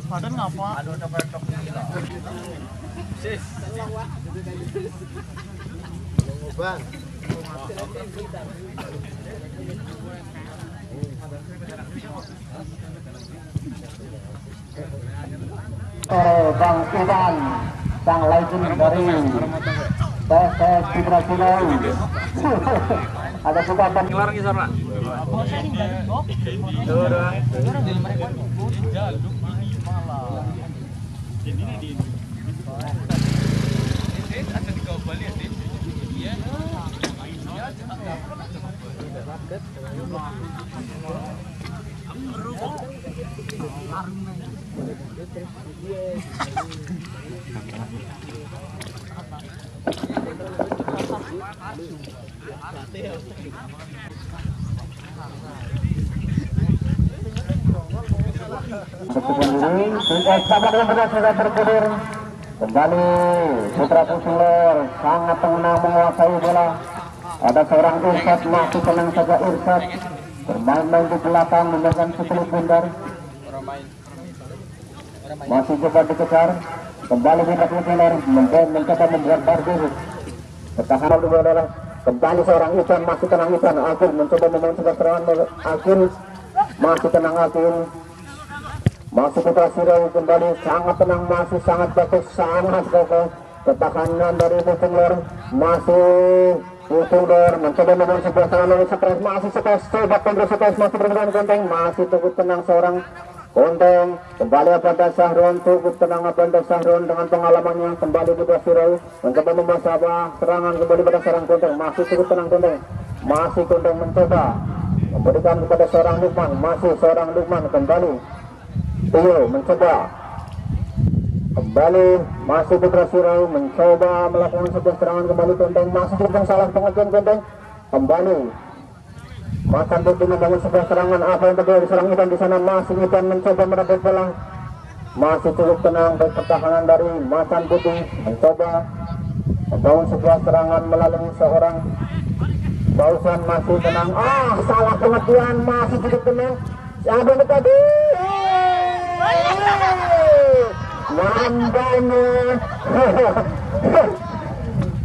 Padan ngapa? Bang. Bang Iwan, Bang Legend dari TS Citra Sinau. Ada juga Bang Keluar lagi Sarna. sudah bergulir kembali. Putra Pusulor sangat tenang menguasai bola. Ada seorang Irsyad, masih tenang saja Irsyad, bermain-main di belakang memberikan setelit bundar. Masih coba dikejar kembali Putra Pusulor mencoba membuat barber. Pertahanan dua adalah kembali seorang Ican, masih tenang Ican. Akil mencoba membangun sebuah serangan. Akil masih tenang Akil. Masih Putra Sirau kembali sangat tenang, masih sangat bagus, sangat kokoh. Pertahanan dari Pusulor masih Pusulor mencoba membangun sebuah serangan oleh stres, masih stres, coba kontrol stres, masih bermain Konteng, masih cukup tenang seorang Konteng. Kembali Apanda Sahron, cukup tenang Apanda Sahron dengan pengalamannya. Kembali Putra Sirau mencoba membaca serangan kembali pada seorang Konteng, masih cukup tenang Konteng. Masih Konteng mencoba memberikan kepada seorang Lukman, masih seorang Lukman kembali. Tio mencoba kembali, masih Putra Sirau mencoba melakukan sebuah serangan kembali Konteng, masih cukup salah pengajuan Konteng. Kembali Macan Putih membangun sebuah serangan. Apa yang terjadi diserang Iban di sana? Masih Iban mencoba merebut bola. Masih cukup tenang baik pertahanan dari Macan Putih mencoba membangun sebuah serangan melalui seorang Bausan. Masih tenang. Salah pengertian. Masih cukup tenang. Siapa yang tadi? Nambahnya.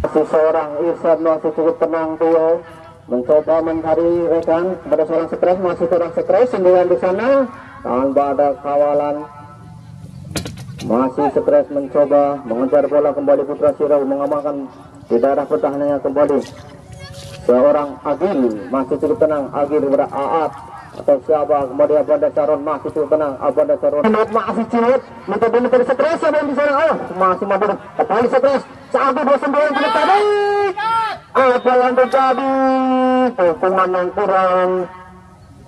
Masih seorang Irsyad, masih cukup tenang Tio mencoba mencari rekan kepada seorang stres, masih seorang stres sendirian di sana tanpa ada kawalan. Masih stres mencoba mengejar bola kembali. Putra Sirau mengamankan di daerah pertahanannya kembali. Seorang Agil masih cukup tenang, Agil kepada Aat atau siapa, kemudian Apanda Saron masih cukup tenang. Apanda Saron masih ciut mencoba mencari stres yang di sana. Masih mampu kembali stres sampai 29 menit tadi. Apa yang terjadi? Hukuman yang kurang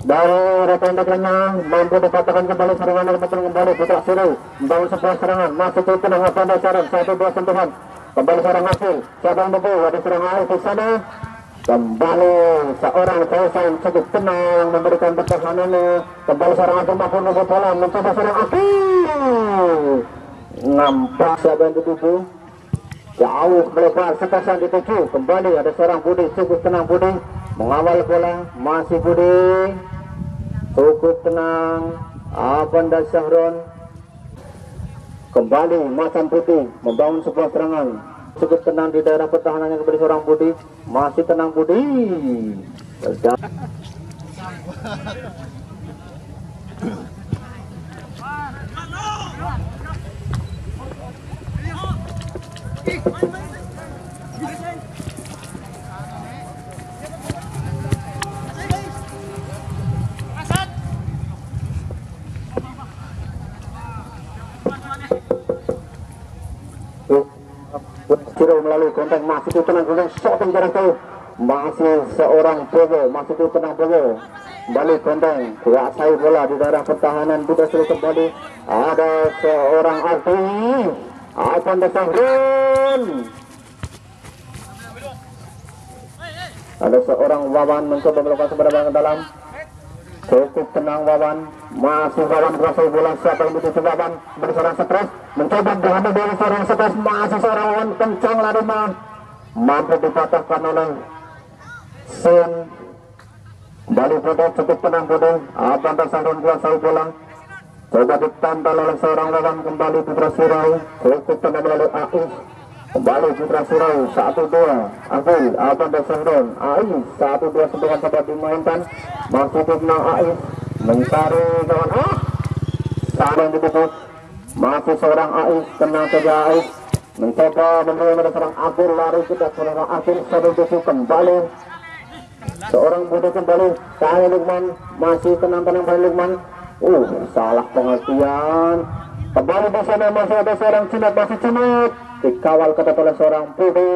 dari rekan-rekannya, mampu dikatakan kembali serangan dan kembali Putra Sirau membangun sebuah serangan. Masih cukup tenang Apanda Saron, 1-2 sentuhan kembali seorang hasil. Siapa yang mampu? Ada seorang Arif di sana. Kembali seorang Faisal cukup tenang memberikan pertahanannya. Kembali seorang Agung mampu ngebut bola, mencoba seorang Agung. Nampak siapa yang dituju? Jauh melebar, setasan dituju. Kembali ada seorang Budi, cukup tenang Budi mengawal bola. Masih Budi cukup tenang. Apanda Syahron kembali. Macan Putih membangun sebuah serangan, cukup tenang di daerah pertahanannya kembali seorang Budi. Masih tenang Budi. Sirau melalui Konteng, masih tenang Konteng, shooting jarak jauh masih seorang Bobo, masih di tengah Bobo. Kembali Konteng kuasai bola di daerah pertahanan Putra Siro. Kembali ada seorang Arti akan Sahrun. Ada seorang Wawan mencoba melakukan sebarang ke dalam. Cukup tenang Wawan, masih Wawan kuasai bola. Siapa yang butuh Wawan berseorang stres, mencoba diambil dari seorang stres, masih seorang Wawan kencang lari mampu dipatahkan oleh Sen. Kembali Bodo, cukup tenang Bodo, Abang Sahrun kuasai bola. Coba ditempel oleh seorang Wawan. Kembali Putra Surau, cukup tenang oleh Ais. Kembali Putra Surau 1-2 Agil, Abang Sahrun, Ais 1-2 sebenarnya sempat dimainkan. Masih menang Ais, mencari kawan saling diputus. Masih seorang Ais, tenang saja Ais. Mencoba memberi pada seorang Agil, lari kita seorang Agil, sambil diputus kembali. Seorang Bodo kembali, Kali Lukman, masih tenang-tenang Kali Lukman. Salah pengertian. Kembali di sana masih ada seorang Cimat, masih Cimat dikawal ketat oleh seorang Bodo.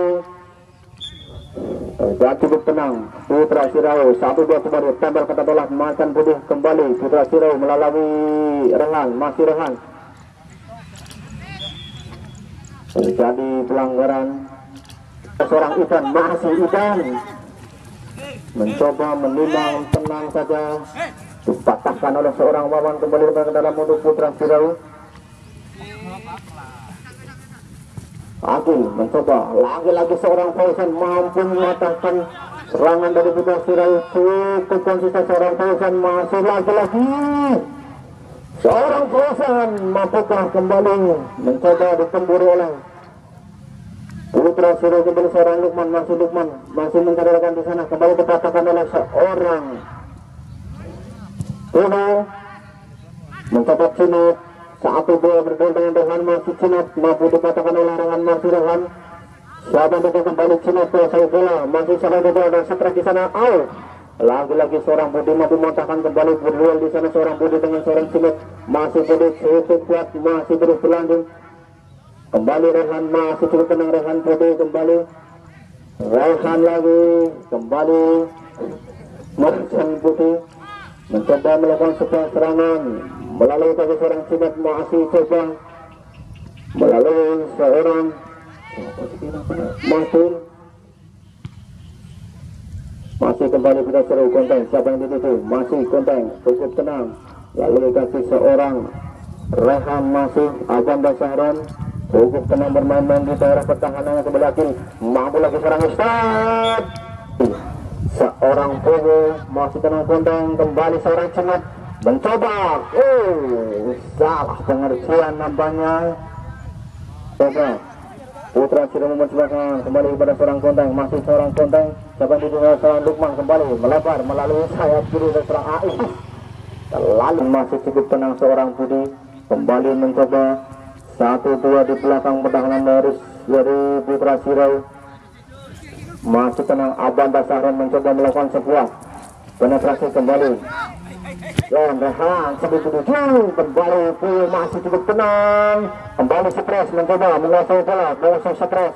Terjadi cukup tenang Putra Sirau 1-2 kembali tempel ketat bola makan Bodo. Kembali Putra Sirau melalui Rehan, masih Rehan. Terjadi pelanggaran seorang Ivan, masih Ivan mencoba menimbang, tenang saja dipatahkan oleh seorang Wawan. Kembali ke dalam mulut Putra Sirau. Agil mencoba lagi-lagi seorang Fauzan mampu mematahkan serangan dari Putra Sirau. Cukup konsisten seorang Fauzan, masih lagi-lagi seorang Fauzan, mampukah kembali mencoba ditemburi oleh Putra Sirau. Kembali seorang Lukman, masih mencari rekan di sana. Kembali dipatahkan oleh seorang Bodo. Mencoba Cinut 1-2 berdua dengan Rehan, masih Cinut mampu dipatahkan oleh Rehan, masih Rehan. Siapa yang kembali Cinut kuasai bola, masih salah bola dan stres di sana. Lagi-lagi seorang Budi mampu mematahkan kembali berduel di sana seorang Budi dengan seorang Cinut. Masih Budi cukup kuat, masih terus berlanjut. Kembali Rehan, masih cukup tenang Rehan. Budi kembali Rehan lagi, kembali Marjan Budi mencoba melakukan sebuah serangan melalui kaki seorang Cimat, masih coba melalui seorang masih kembali kita seru Konteng. Siapa yang dituju? Masih Konteng, cukup tenang lalu kaki seorang Rehan, masih Abang Sahrun cukup tenang bermain-main di daerah pertahanan. Kembali Akil, mampu lagi seorang Ustad, seorang Bobo, masih tenang Konteng. Kembali seorang Cimat mencoba, salah pengertian nampaknya. Coba Putra Sirau mencoba kembali kepada seorang Konteng, masih seorang Konteng. Siapa yang dituju? Seorang Lukman kembali melebar melalui sayap kiri dari seorang Ais. Lalu masih cukup tenang seorang Budi, kembali mencoba 1-2 di belakang pertahanan dari Putra Sirau. Masih tenang Abang Sahrun mencoba melakukan sebuah penetrasi kembali. Dan Rehan sedikit kembali masih cukup tenang. Kembali stres mencoba menguasai bola, menguasai stres.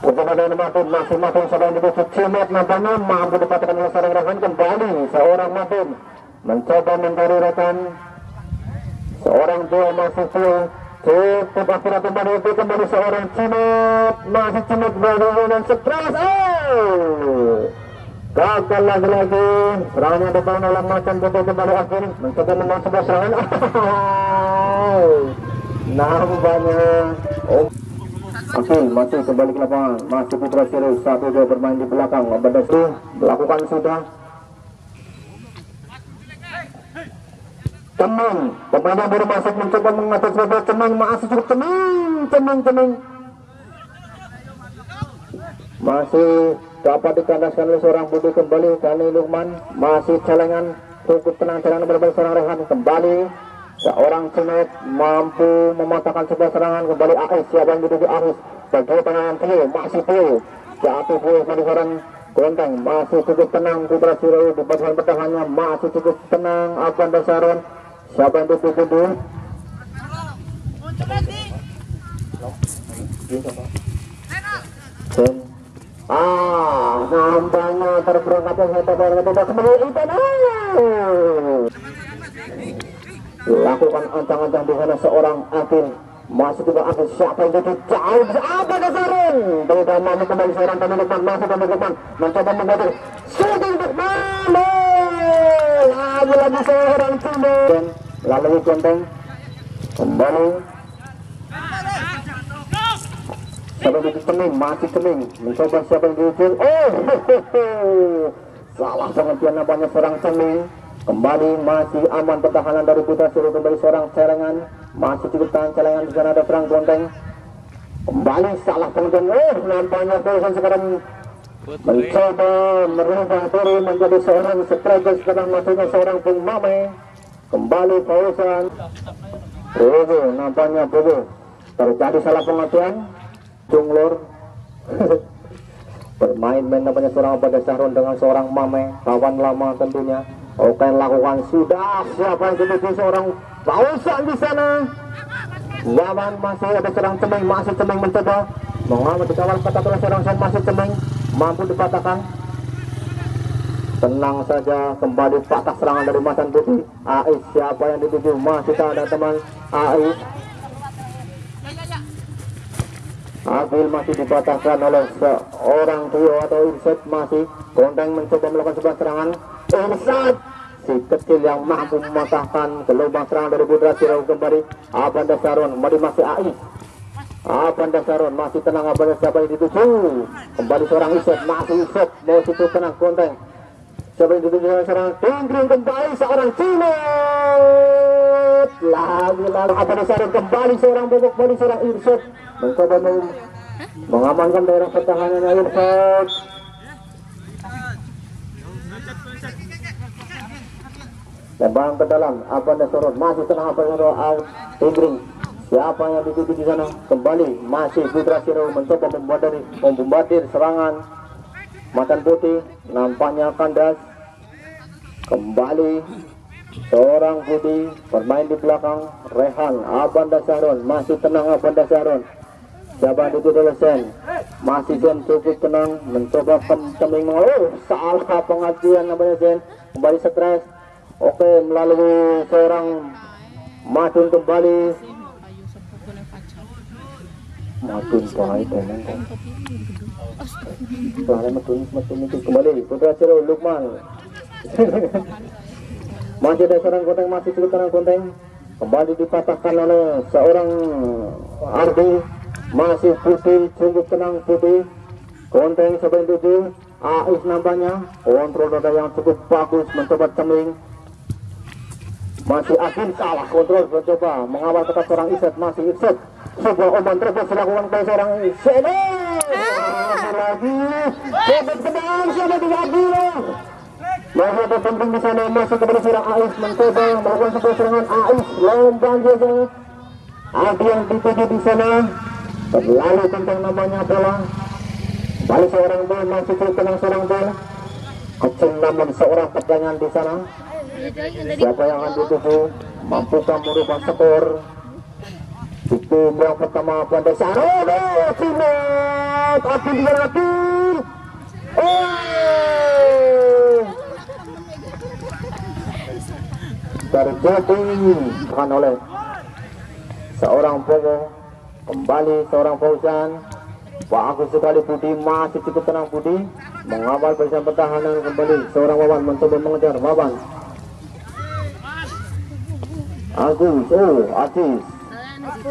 Mencoba dengan Martin, masih Martin sedang dibutuh Cimat nampaknya mampu dipatahkan oleh seorang Rehan. Kembali seorang Martin mencoba mencari rekan. Seorang Joe masih cukup akurat kembali seorang Cimat, masih Cimat berada dan stres. Gagal lagi-lagi serangannya dibangun oleh Macan Bodo. Kembali Akhir mencoba menang sebuah serangan. Nampaknya Akhir masih kembali ke lapangan, masih Putra Sirau 1-2 bermain di belakang. Abadasi melakukan sudah Cemeng, pemain yang baru masuk mencoba mengatur sebuah Cemeng, masih cukup Cemeng masih dapat dikandaskan oleh seorang Budi. Kembali Kali Lukman, masih celengan cukup tenang berbalik seorang Rehan. Kembali seorang Cimat mampu mematahkan sebuah serangan. Kembali Ais, siapa yang dituju Ais bagi tangan Tio, masih Tio jatuh pada seorang Konteng, masih cukup tenang Putra Sirau di bagian pertahanannya, masih cukup tenang Abang Sahrun. Siapa yang dituju? Nampaknya terperangkap yang kembali lakukan ancang-ancang di sana seorang Akil. Masih juga Akil, siapa yang jadi jauh apa dasarun tidak mau kembali seorang teman-teman masuk teman-teman mencoba membuat shooting untuk lagi seorang teman lalu Konteng kembali siapa yang Ceming, masih Ceming mencoba siapa yang diukur. Salah pengertian namanya seorang Ceming. Kembali masih aman pertahanan dari Putra Siru, kembali seorang celengan masih cukup tahan celengan di sana ada serang Konteng. Kembali salah pengertian. Nampaknya Fauzan sekarang mencoba merubah diri menjadi seorang striker, sekarang masuknya seorang pemame. Kembali Fauzan. Bobo, nampaknya Bobo terjadi salah pengertian. Junglor bermain-main namanya seorang pada Syahrul dengan seorang Mame, kawan lama tentunya. Oke, lakukan sudah. Siapa yang jadi seorang Fauzan di sana? Lawan masih ada seorang Cemeng, masih Cemeng mencoba mengambil dikawal ketat oleh seorang masih Cemeng, mampu dipatahkan. Tenang saja, kembali patah serangan dari Macan Putih. Ais, siapa yang dituju? Masih ada teman Ais. Agil masih dipatahkan oleh seorang trio atau Irsyad. Masih Konteng mencoba melakukan sebuah serangan. Irsyad si kecil yang mampu mematahkan gelombang serangan dari Putra Siru. Kembali Abanda Saron, kembali masih Ais. Abanda Saron masih tenang. Abanda siapa yang dituju? Kembali seorang Irsyad, masih Irsyad mau situ tenang Konteng. Siapa yang dituju seorang Tinggring, kembali seorang Cimet. Lagi-lagi Abanda Saron, kembali seorang Bobok, kembali seorang Irsyad mencoba mengamankan daerah pertahanan Irsyad. Tembang ke dalam Abanda Saron, masih tenang Abanda Saron. Tinggring, siapa yang dituju di sana? Kembali masih Putra Siru mencoba membombardir serangan Macan Putih. Nampaknya kandas. Kembali seorang Putih bermain di belakang Rehan. Abanda Saron masih tenang. Abanda Saron siapa yang dituju oleh Sen, masih Sen cukup tenang mencoba Ceming. Salah pengajian namanya Sen, kembali stres. Oke, melalui seorang Madun kembali. Madun baik memang. Madun itu kembali Putra Siru Lukman. Masih ada seorang Konteng, masih cukup tenang Konteng. Kembali dipatahkan oleh seorang Ardi. Masih Putih, cukup tenang Putih. Konteng sampai 7. Ais nampaknya kontrol dada yang cukup bagus mencoba Ceming. Masih Agil salah kontrol mencoba mengawal ketat seorang Irsyad. Masih Irsyad sebuah oman terus dilakukan oleh seorang Irsyad. Lagi hebat sedang siapa di Agil. Masih ada penting di sana, masih kepada seorang Ais mencoba melakukan sebuah serangan. Ais lompang saja. Ada yang dituju di sana. Terlalu kencang namanya bola. Balik seorang bel, masih cukup tenang seorang bel. Kecil namun seorang tegangan di sana. Siapa yang akan dituju? Mampukah merubah skor? Itu yang pertama pada Saron. Cimet, Akil dengan Akil. Terjadi bukan oleh seorang Bobo. Kembali seorang Fauzan. Bagus sekali Budi, masih cukup tenang Budi mengawal barisan pertahanan. Kembali seorang Wawan mencoba mengejar Wawan. Agus, Aziz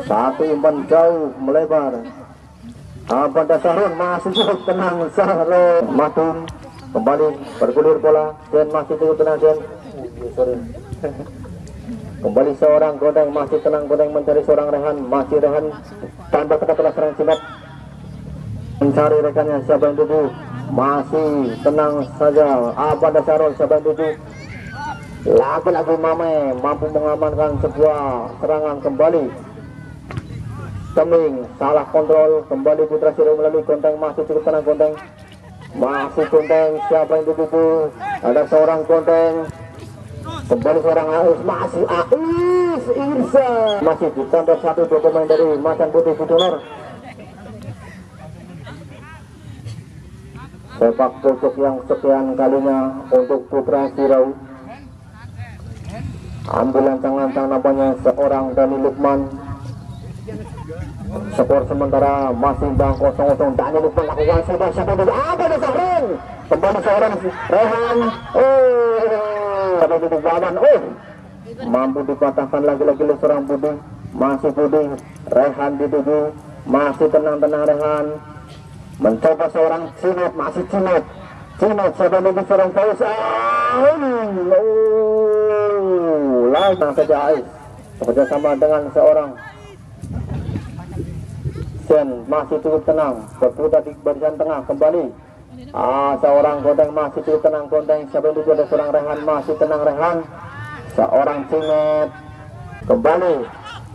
satu umpan jauh melebar. Abanda Saron masih cukup tenang. Saron Madun kembali bergulir bola. Den masih cukup tenang Den. Kembali seorang Konteng, masih tenang Konteng mencari seorang Rehan. Masih Rehan tanpa ketat oleh serangan Cimet mencari rekannya. Siapa yang tuju? Masih tenang saja Abanda Saron. Siapa yang tuju? Lagi-lagi Mame mampu mengamankan sebuah serangan. Kembali Ceming salah kontrol. Kembali Putra Siru melalui Konteng, masih cukup tenang Konteng. Masih Konteng, siapa yang tuju? Ada seorang Konteng. Kembali seorang Ais, masih Ais Irsyad. Masih ditambah 1-2 pemain dari Macan Putih Budonor. sepak pojok yang sekian kalinya untuk Putra Sirau. Ambil lancang-lancang namanya seorang Dani Lukman. Skor sementara masih bang 0-0. Dani Lukman lakukan sudah siapa dulu? Ada Sarin. Kembali seorang Rehan. Ada di Wawan. Mampu dipatahkan lagi-lagi oleh seorang Budi. Masih Budi. Rehan dituju. Masih tenang-tenang Rehan. Mencoba seorang Cimot. Masih Cimot. Cimot sudah lebih seorang Fauzan. Langsung saja Ais bekerja sama dengan seorang Sen. Masih cukup tenang berputar di barisan tengah kembali. Seorang Gondeng masih cukup tenang. Gondeng siapa yang ada seorang Rehan. Masih tenang Rehan. Seorang Cimet kembali.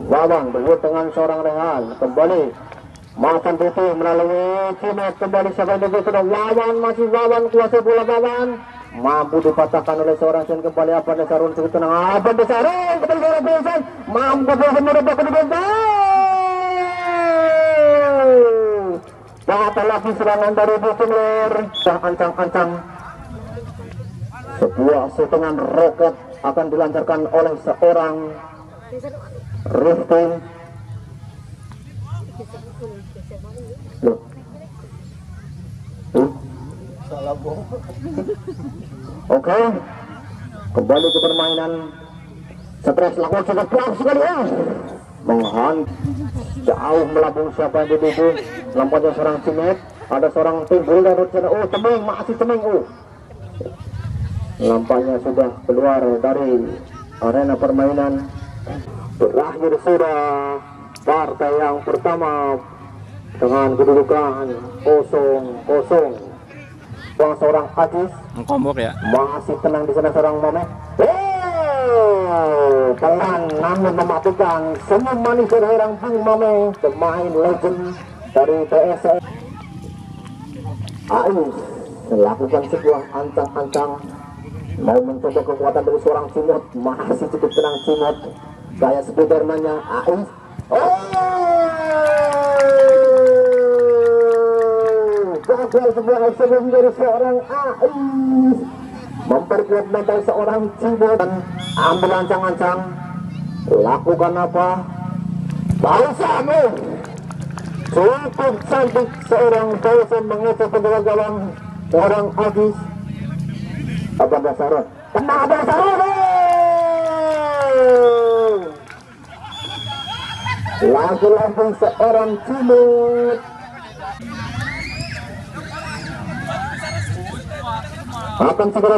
Wawang berbuat dengan seorang Rehan kembali. Makan putih melalui Cimet kembali. Siapa yang ada Wawan. Masih Wawan kuasa bola Wawan. Mampu dipatahkan oleh seorang Sen kembali. Apa Desarun cukup tenang. Apa Desarun kembali seorang Bensan. Mampu merebak ke Bensan. Datang lagi serangan dari Bukumler. Ancang-ancang sebuah serangan roket akan dilancarkan oleh seorang Rifkin. Oke, kembali ke permainan. Stres lakukan sangat keras sekali. Menghan jauh melambung siapa yang dituju. Lampanya seorang Cimet. Ada seorang timbul dari sana. Cemeng masih Cemeng. Lampanya sudah keluar dari arena permainan. Berakhir sudah partai yang pertama dengan kedudukan 0-0. Seorang Ajis Komok ya. masih tenang di sana seorang Mame. Pelan namun mematikan senyum manis dari orang Bung Mame, pemain legend dari PSS. Ais melakukan sebuah ancang-ancang mau mencoba kekuatan dari seorang Cimot. Masih cukup tenang Cimot. Gaya Spiderman-nya Ais. Gagal sebuah ekstrim dari seorang Ais. Memperkuat mental seorang Cimot. Ambil ancang-ancang. Lakukan apa? Bausamu. Cukup cantik seorang Bausan mengecek penjaga gawang seorang Agis. Apa Dasarun? Kena Dasarun. Langsung seorang Cimot. Akan segera